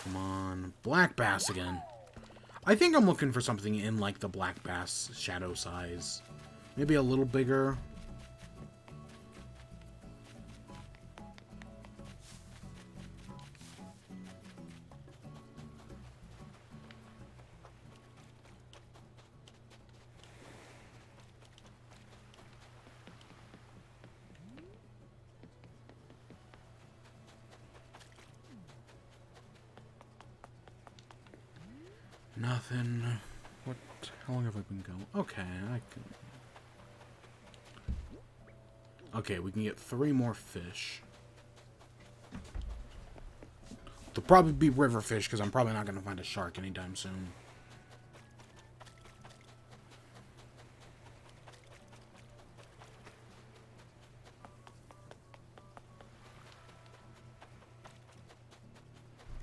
Come on. Black bass again. I think I'm looking for something in like the black bass shadow size. Maybe a little bigger. Nothing. What? How long have I been going? Okay, I can... Okay, we can get 3 more fish. They'll probably be river fish, because I'm probably not going to find a shark anytime soon.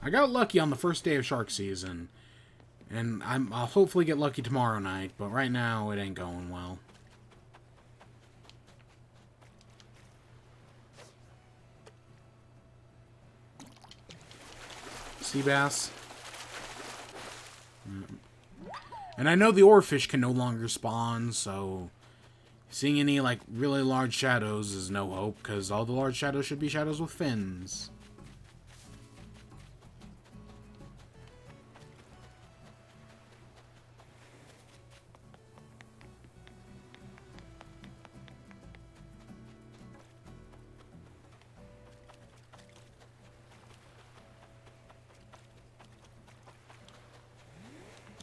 I got lucky on the first day of shark season. And I'll hopefully get lucky tomorrow night, but right now it ain't going well. Sea bass. And I know the oarfish can no longer spawn, so seeing any like really large shadows is no hope, because all the large shadows should be shadows with fins.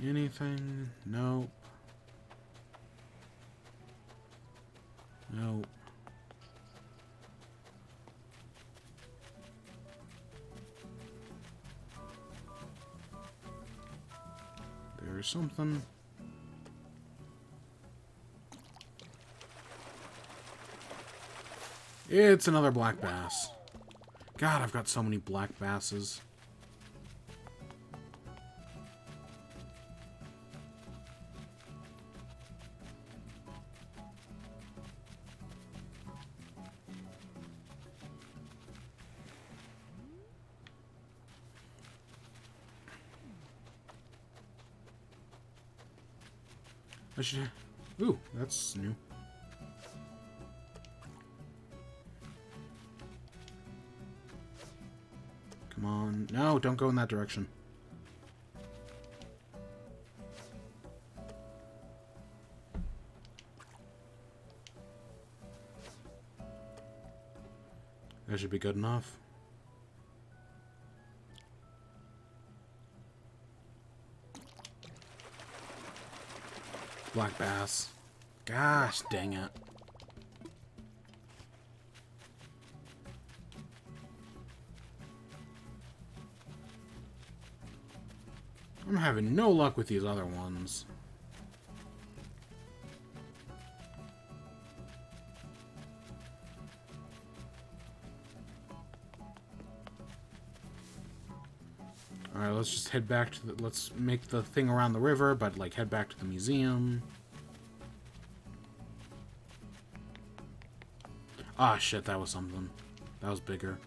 Anything? Nope. Nope. There's something. It's another black bass. God, I've got so many black basses. I should... Ooh, that's new. Come on. No, don't go in that direction. That should be good enough. Black bass. Gosh, dang it. I'm having no luck with these other ones. Alright, let's just head back to the... Let's make the thing around the river, but, like, head back to the museum. Ah, shit, that was something. That was bigger.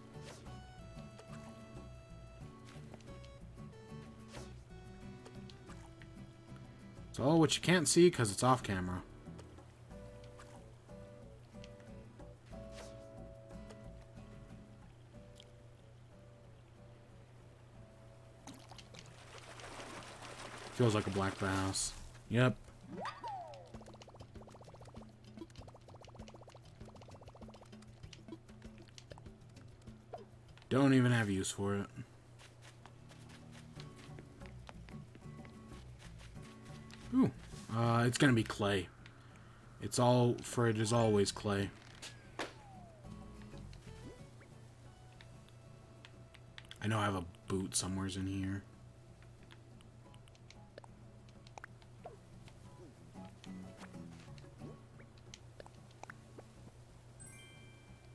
It's all what you can't see because it's off camera. Feels like a black bass. Yep. Don't even have use for it. Ooh. It's gonna be clay. It's all, for it is always clay. I know I have a boot somewheres in here.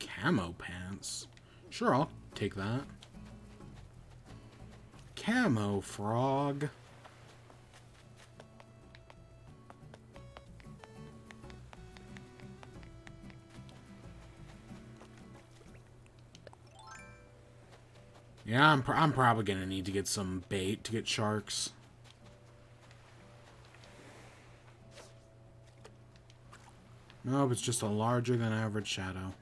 Camo pants? Sure, I'll take that. Camo frog. Yeah, I'm probably gonna need to get some bait to get sharks. Nope, it's just a larger than average shadow.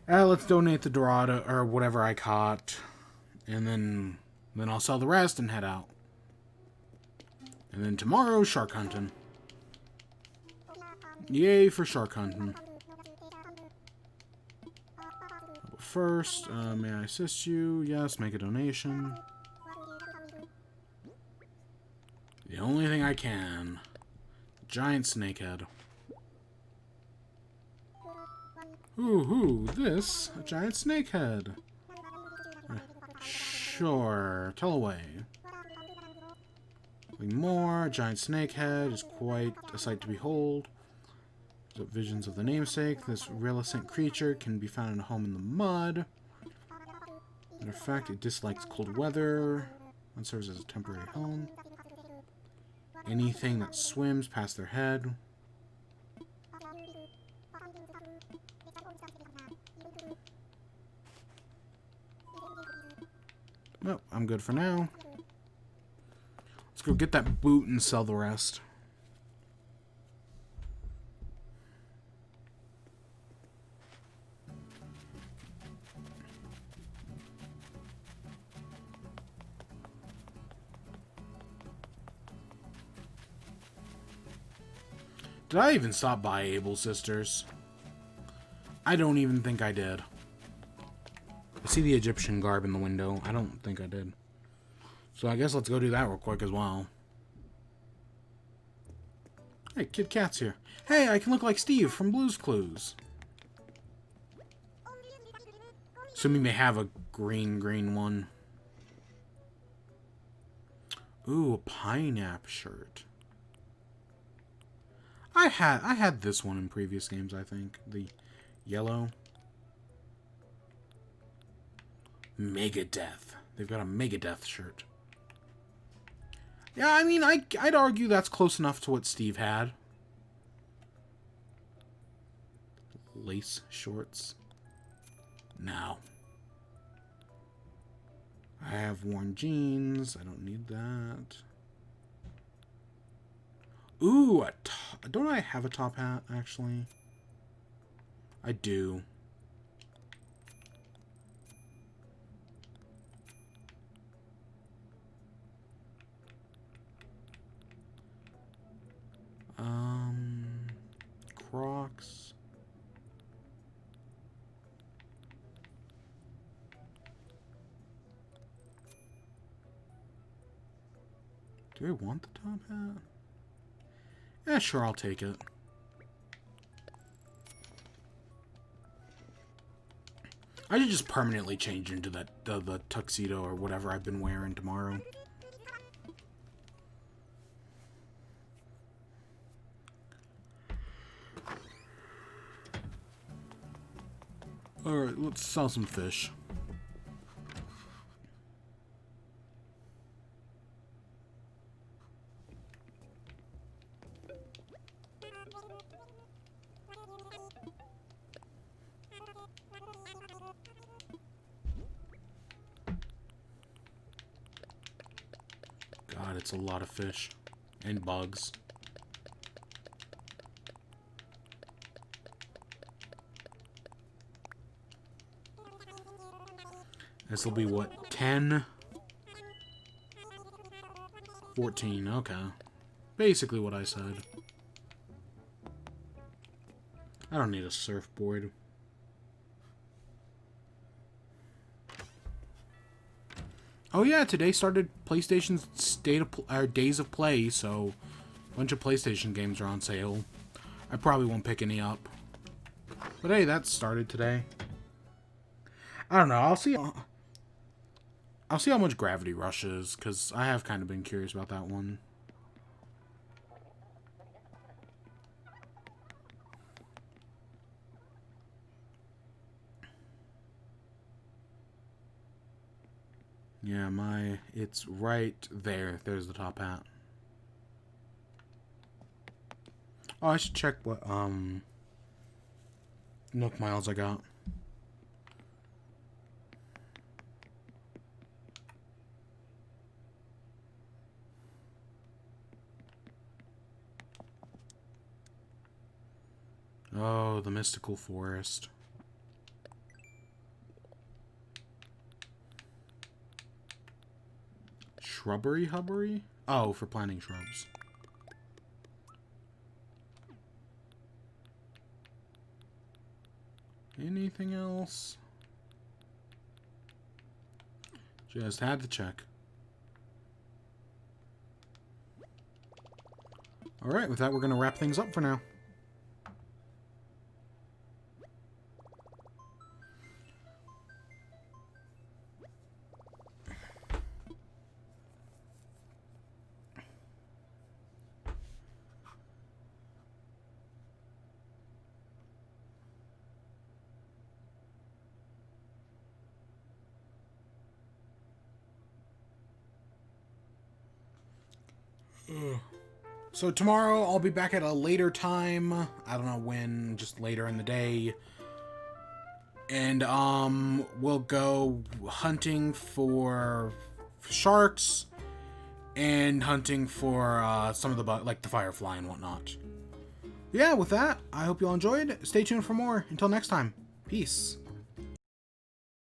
Let's donate the Dorado, or whatever I caught. And then I'll sell the rest and head out. And then tomorrow, shark hunting. Yay for shark hunting. First, may I assist you? Yes, make a donation. The only thing I can. Giant snakehead. Ooh, this? A giant snakehead. Sure, tell away. Nothing more. A giant snakehead is quite a sight to behold. Visions of the namesake. This relicent creature can be found in a home in the mud. Matter of fact, it dislikes cold weather and serves as a temporary home. Anything that swims past their head. Well, I'm good for now. Let's go get that boot and sell the rest. Did I even stop by Able Sisters? I don't even think I did. I see the Egyptian garb in the window. I don't think I did. So I guess let's go do that real quick as well. Hey, Kid Cat's here. Hey, I can look like Steve from Blue's Clues. Assuming they have a green one. Ooh, a pineapple shirt. I had this one in previous games, I think. The yellow. Megadeth. They've got a Megadeth shirt. Yeah, I mean, I'd argue that's close enough to what Steve had. Lace shorts. Now. I have worn jeans. I don't need that. Ooh, don't I have a top hat, actually? I do. Crocs. Do I want the top hat? Yeah, sure, I'll take it. I should just permanently change into that the tuxedo or whatever I've been wearing tomorrow. Alright, let's sell some fish. God, it's a lot of fish. And bugs. This will be what, 10? 14, okay. Basically what I said. I don't need a surfboard. Oh yeah, today started PlayStation's Days of Play, so a bunch of PlayStation games are on sale. I probably won't pick any up. But hey, that started today. I don't know, I'll see how much Gravity Rush is, because I have kind of been curious about that one. Yeah, it's right there. There's the top hat. Oh, I should check what, Nook Miles I got. Oh, the Mystical Forest. Shrubbery Hubbery? Oh, for planting shrubs. Anything else? Just had to check. Alright, with that, we're going to wrap things up for now. So tomorrow I'll be back at a later time. I don't know when, just later in the day. And we'll go hunting for sharks and hunting for some of the like the firefly and whatnot. Yeah, with that, I hope you all enjoyed. Stay tuned for more. Until next time. Peace.